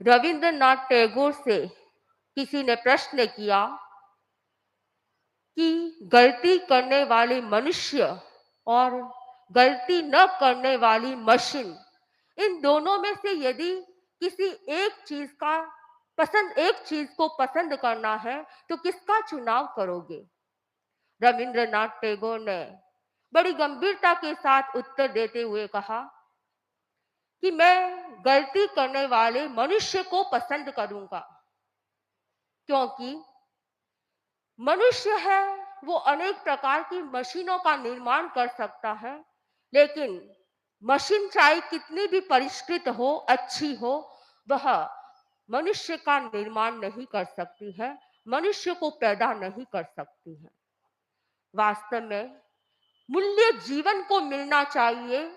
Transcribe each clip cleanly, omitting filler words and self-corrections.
रविंद्रनाथ टैगोर से किसी ने प्रश्न किया कि गलती करने वाले मनुष्य और गलती न करने वाली मशीन, इन दोनों में से यदि किसी एक चीज को पसंद करना है तो किसका चुनाव करोगे? रविंद्रनाथ टैगोर ने बड़ी गंभीरता के साथ उत्तर देते हुए कहा कि मैं गलती करने वाले मनुष्य को पसंद करूंगा, क्योंकि मनुष्य है वो अनेक प्रकार की मशीनों का निर्माण कर सकता है, लेकिन मशीन चाहे कितनी भी परिष्कृत हो, अच्छी हो, वह मनुष्य का निर्माण नहीं कर सकती है, मनुष्य को पैदा नहीं कर सकती है। वास्तव में मूल्य जीवन को मिलना चाहिए,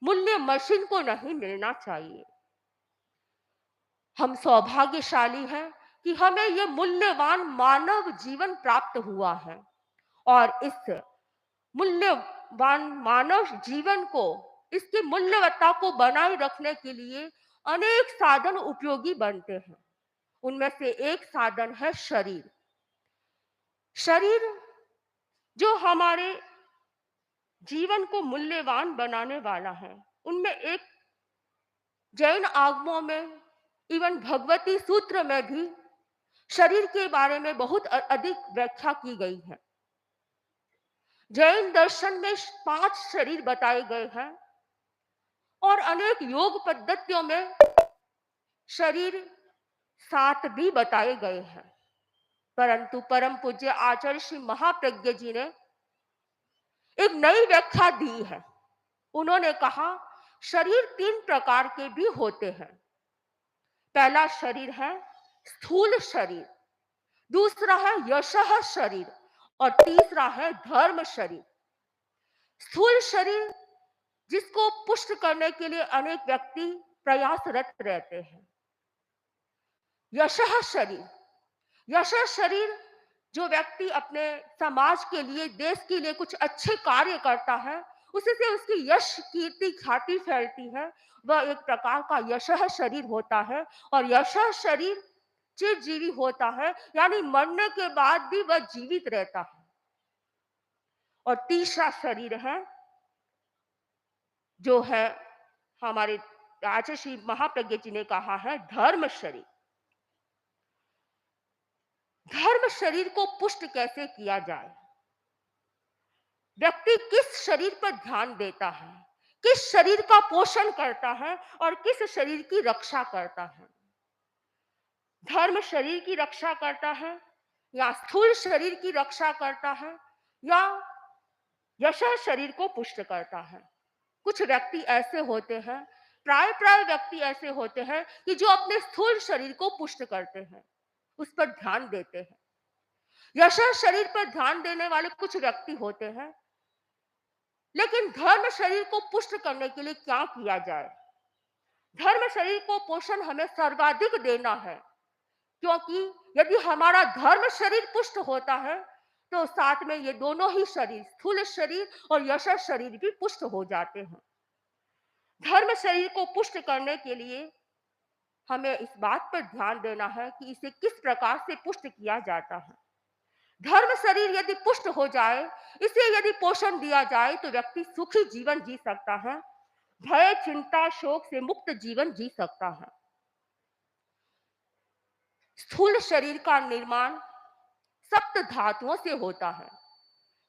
मूल्य मशीन को नहीं मिलना चाहिए। हम सौभाग्यशाली हैं कि हमें यह मूल्यवान मानव जीवन प्राप्त हुआ है, और इस मूल्यवान मानव जीवन को, इसकी मूल्यवत्ता को बनाए रखने के लिए अनेक साधन उपयोगी बनते हैं। उनमें से एक साधन है शरीर। शरीर जो हमारे जीवन को मूल्यवान बनाने वाला है। उनमें एक जैन आगमों में, इवन भगवती सूत्र में भी शरीर के बारे में बहुत अधिक व्याख्या की गई है। जैन दर्शन में 5 शरीर बताए गए हैं और अनेक योग पद्धतियों में शरीर 7 भी बताए गए हैं। परंतु परम पूज्य आचार्य श्री महाप्रज्ञ जी ने एक नई व्याख्या दी है। उन्होंने कहा शरीर 3 प्रकार के भी होते हैं। पहला शरीर है स्थूल शरीर, दूसरा है यशः शरीर और तीसरा है धर्म शरीर। स्थूल शरीर जिसको पुष्ट करने के लिए अनेक व्यक्ति प्रयासरत रहते हैं। यशः शरीर, यशः शरीर जो व्यक्ति अपने समाज के लिए, देश के लिए कुछ अच्छे कार्य करता है, उससे उसकी यश कीर्ति ख्याति फैलती है, वह एक प्रकार का यशः शरीर होता है। और यशः शरीर चिरजीवी होता है, यानी मरने के बाद भी वह जीवित रहता है। और तीसरा शरीर है जो है हमारे आचार्य श्री महाप्रज्ञ जी ने कहा है धर्म शरीर। धर्म शरीर को पुष्ट कैसे किया जाए? व्यक्ति किस शरीर पर ध्यान देता है, किस शरीर का पोषण करता है और किस शरीर की रक्षा करता है? धर्म शरीर की रक्षा करता है या स्थूल शरीर की रक्षा करता है या यशः शरीर को पुष्ट करता है? कुछ व्यक्ति ऐसे होते हैं, प्राय व्यक्ति ऐसे होते हैं कि जो अपने स्थूल शरीर को पुष्ट करते हैं, उस पर ध्यान देते हैं। यशः शरीर पर ध्यान देने वाले कुछ व्यक्ति होते हैं। लेकिन धर्म शरीर को पुष्ट करने के लिए क्या किया जाए? धर्म शरीर को पोषण हमें सर्वाधिक देना है, क्योंकि यदि हमारा धर्म शरीर पुष्ट होता है तो साथ में ये दोनों ही शरीर, स्थूल शरीर और यशः शरीर भी पुष्ट हो जाते हैं। धर्म शरीर को पुष्ट करने के लिए हमें इस बात पर ध्यान देना है कि इसे किस प्रकार से पुष्ट किया जाता है। धर्म शरीर यदि पुष्ट हो जाए, इसे यदि पोषण दिया जाए तो व्यक्ति सुखी जीवन जी सकता है, भय चिंता शोक से मुक्त जीवन जी सकता है। स्थूल शरीर का निर्माण सप्त धातुओं से होता है,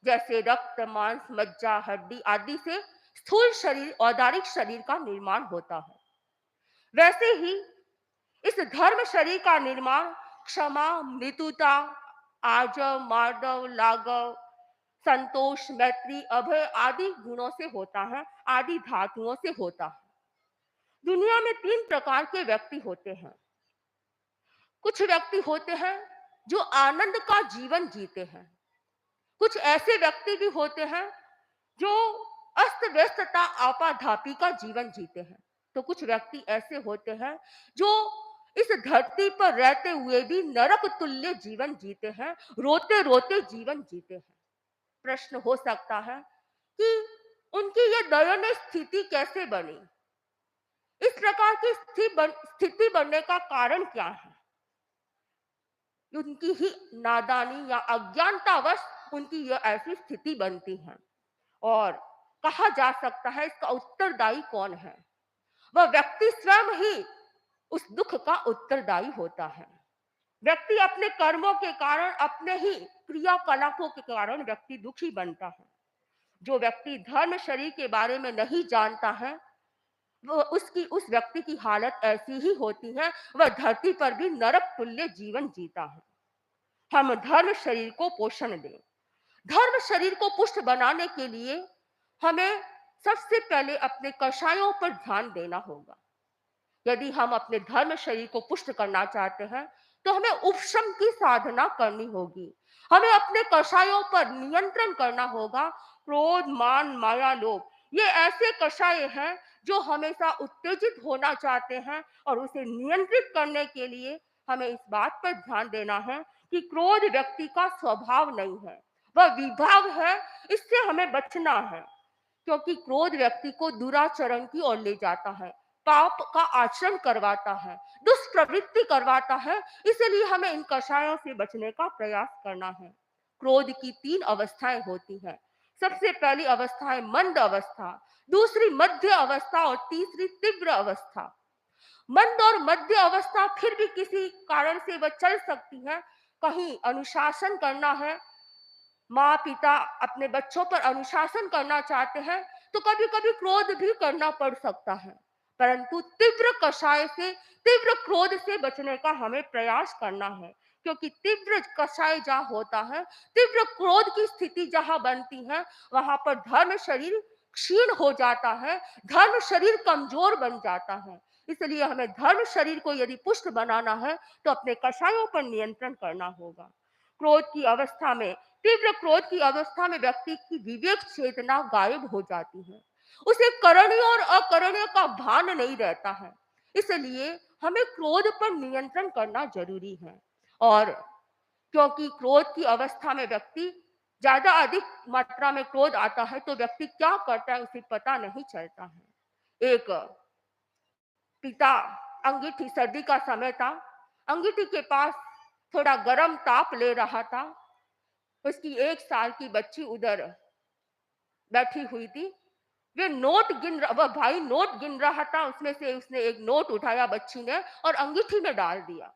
जैसे रक्त मांस मज्जा हड्डी आदि से स्थूल शरीर औदारिक शरीर का निर्माण होता है। वैसे ही इस धर्म शरीर का निर्माण क्षमा, मृदुता, आर्जव, मार्दव, लाघव, संतोष, मैत्री, अभय आदि गुणों से होता है, आदि धातुओं से होता है। दुनिया में 3 प्रकार के व्यक्ति होते हैं। कुछ व्यक्ति होते हैं जो आनंद का जीवन जीते हैं। कुछ ऐसे व्यक्ति भी होते हैं जो अस्त व्यस्तता आपाधापी का जीवन जीते हैं। तो कुछ व्यक्ति ऐसे होते हैं जो इस धरती पर रहते हुए भी नरक तुल्य जीवन जीते हैं, रोते रोते जीवन जीते हैं। प्रश्न हो सकता है कि उनकी ये दयनीय स्थिति कैसे बनी? इस प्रकार की स्थिति बनने का कारण क्या है? उनकी ही नादानी या अज्ञानतावश उनकी यह ऐसी स्थिति बनती है। और कहा जा सकता है इसका उत्तरदायी कौन है? वह व्यक्ति स्वयं ही उस दुख का उत्तरदायी होता है। व्यक्ति अपने कर्मों के कारण, अपने ही क्रियाकलापों के कारण व्यक्ति दुखी बनता है। जो व्यक्ति धर्म शरीर के बारे में नहीं जानता है, वो उस व्यक्ति की हालत ऐसी ही होती है। वह धरती पर भी नरक तुल्य जीवन जीता है। हम धर्म शरीर को पोषण दें। धर्म शरीर को पुष्ट बनाने के लिए हमें सबसे पहले अपने कषायों पर ध्यान देना होगा। यदि हम अपने धर्म शरीर को पुष्ट करना चाहते हैं, तो हमें उपशम की साधना करनी होगी। हमें अपने कषायों पर नियंत्रण करना होगा। क्रोध, मान, माया, लोभ, ये ऐसे कषाय हैं जो हमेशा उत्तेजित होना चाहते हैं, और उसे नियंत्रित करने के लिए हमें इस बात पर ध्यान देना है कि क्रोध व्यक्ति का स्वभाव नहीं है, वह विभाग है। इससे हमें बचना है, क्योंकि क्रोध व्यक्ति को दुराचरण की ओर ले जाता है, पाप का आचरण करवाता है, दुष्प्रवृत्ति करवाता है। इसलिए हमें इन कषायों से बचने का प्रयास करना है। क्रोध की 3 अवस्थाएं होती हैं। सबसे पहली अवस्था है मंद अवस्था, दूसरी मध्य अवस्था और तीसरी तीव्र अवस्था। मंद और मध्य अवस्था फिर भी किसी कारण से वह चल सकती है। कहीं अनुशासन करना है, माँ पिता अपने बच्चों पर अनुशासन करना चाहते हैं, तो कभी कभी क्रोध भी करना पड़ सकता है। परंतु तीव्र कषाय से, तीव्र क्रोध से बचने का हमें प्रयास करना है, क्योंकि तीव्र कषाय जहाँ होता है, तीव्र क्रोध की स्थिति जहाँ बनती है, वहां पर धर्म शरीर क्षीण हो जाता है, धर्म शरीर कमजोर बन जाता है। इसलिए हमें धर्म शरीर को यदि पुष्ट बनाना है, तो अपने कषायों पर नियंत्रण करना होगा। क्रोध की अवस्था में, तीव्र क्रोध की अवस्था में व्यक्ति की विवेक चेतना गायब हो जाती है। उसे करणीय और अकरणीय का भान नहीं रहता है। इसलिए हमें क्रोध पर नियंत्रण करना जरूरी है। और क्योंकि क्रोध की अवस्था में व्यक्ति ज्यादा अधिक मात्रा में क्रोध आता है, तो व्यक्ति क्या करता है उसे पता नहीं चलता है। एक पिता, अंगीठी, सर्दी का समय था, अंगीठी के पास थोड़ा गर्म ताप ले रहा था। उसकी 1 साल की बच्ची उधर बैठी हुई थी। वह भाई नोट गिन रहा था, उसमें से उसने एक नोट उठाया बच्ची ने और अंगीठी में डाल दिया।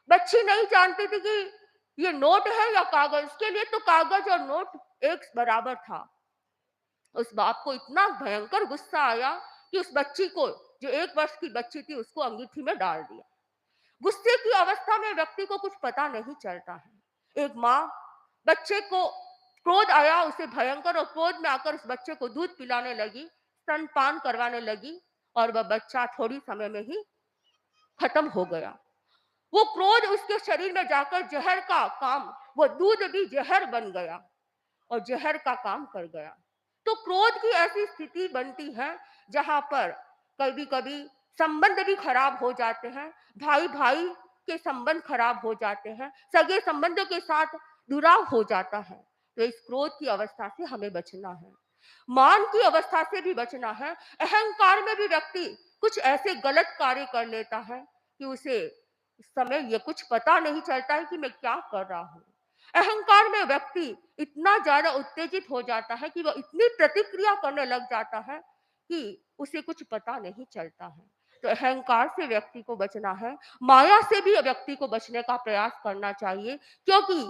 बच्ची नहीं जानती थी कि ये नोट है या कागज, उसके लिए तो कागज और नोट एक बराबर था। उस बाप को इतना भयंकर गुस्सा आया कि उस बच्ची को, जो 1 वर्ष की बच्ची थी, उसको अंगीठी में डाल दिया। गुस्से की अवस्था में व्यक्ति को कुछ पता नहीं चलता है। एक माँ बच्चे को, क्रोध आया उसे भयंकर, और क्रोध में आकर उस बच्चे को दूध पिलाने लगी, स्तनपान करवाने लगी, और वह बच्चा थोड़ी समय में ही खत्म हो गया। वो क्रोध उसके शरीर में जाकर जहर का काम, वो दूध भी जहर बन गया और जहर का काम कर गया। तो क्रोध की ऐसी स्थिति बनती है जहां पर कभी कभी संबंध भी खराब हो जाते हैं, भाई भाई के संबंध खराब हो जाते हैं, सगे संबंधों के साथ दुराव हो जाता है। तो इस क्रोध की अवस्था से हमें बचना है। मान की अवस्था से भी बचना है। अहंकार में भी व्यक्ति कुछ ऐसे गलत कार्य कर लेता है कि उसे उस समय ये कुछ पता नहीं चलता है कि मैं क्या कर रहा हूँ। अहंकार में व्यक्ति इतना ज्यादा उत्तेजित हो जाता है कि वह इतनी प्रतिक्रिया करने लग जाता है कि उसे कुछ पता नहीं चलता है। तो अहंकार से व्यक्ति को बचना है। माया से भी व्यक्ति को बचने का प्रयास करना चाहिए, क्योंकि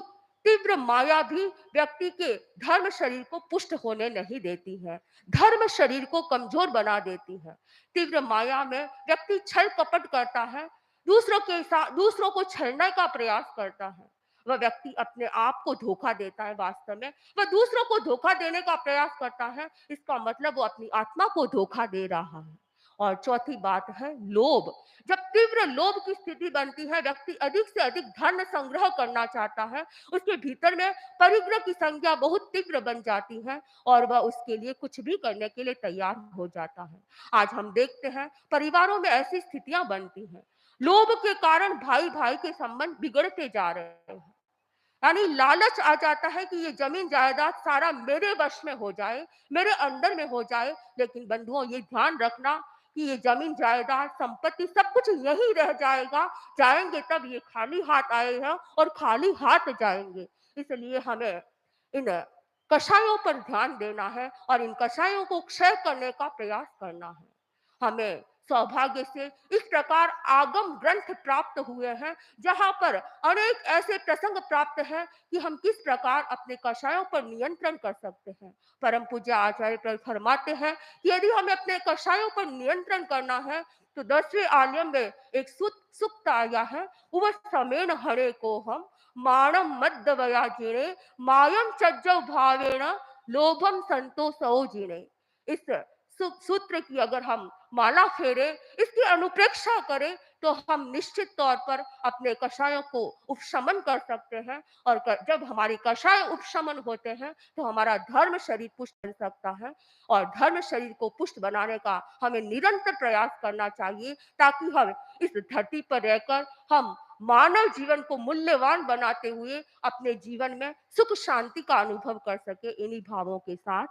तीव्र माया भी व्यक्ति के धर्म शरीर को पुष्ट होने नहीं देती है, धर्म शरीर को कमजोर बना देती है। तीव्र माया में व्यक्ति छल कपट करता है, दूसरों के साथ दूसरों को छलने का प्रयास करता है। वह व्यक्ति अपने आप को धोखा देता है। वास्तव में वह दूसरों को धोखा देने का प्रयास करता है, इसका मतलब वो अपनी आत्मा को धोखा दे रहा है। और चौथी बात है लोभ। जब तीव्र लोभ की स्थिति बनती है, व्यक्ति अधिक से अधिक धन संग्रह करना चाहता है, उसके भीतर में परिग्रह की संख्या बहुत तीव्र बन जाती है और वह उसके लिए कुछ भी करने के लिए तैयार हो जाता है। आज हम देखते हैं परिवारों में ऐसी स्थितियां बनती हैं। लोभ के कारण भाई भाई के संबंध बिगड़ते जा रहे हैं। यानी लालच आ जाता है कि ये जमीन जायदाद सारा मेरे वश में हो जाए, मेरे अंदर में हो जाए। लेकिन बंधुओं, ये ध्यान रखना कि ये जमीन जायदाद संपत्ति सब कुछ यही रह जाएगा, जाएंगे तब ये खाली हाथ आए हैं और खाली हाथ जाएंगे। इसलिए हमें इन कषायों पर ध्यान देना है और इन कषायों को क्षय करने का प्रयास करना है। हमें सौभाग्य से इस प्रकार आगम ग्रंथ प्राप्त हुए हैं, जहां पर अनेक ऐसे प्रसंग प्राप्त हैं कि हम किस प्रकार अपने कषायों पर नियंत्रण कर सकते हैं। परम पूज्य आचार्य प्रभु फरमाते हैं कि यदि हमें अपने कषायों पर नियंत्रण करना है तो 10वें आलम में एक सुक्त आया है, वह समेन हरे को हम माणम मद्दवया जिणे मायम चज्जव भावेण लोभम संतोषो जिणे। इस सूत्र की अगर हम माला फेरे, इसकी अनुप्रेक्षा करें, तो हम निश्चित तौर पर अपने कषायों को उपशमन कर सकते हैं। और जब हमारी कषाय उपशमन होते हैं तो हमारा धर्म शरीर पुष्ट बन सकता है। और धर्म शरीर को पुष्ट बनाने का हमें निरंतर प्रयास करना चाहिए, ताकि हम इस धरती पर रहकर हम मानव जीवन को मूल्यवान बनाते हुए अपने जीवन में सुख शांति का अनुभव कर सके। इन्हीं भावों के साथ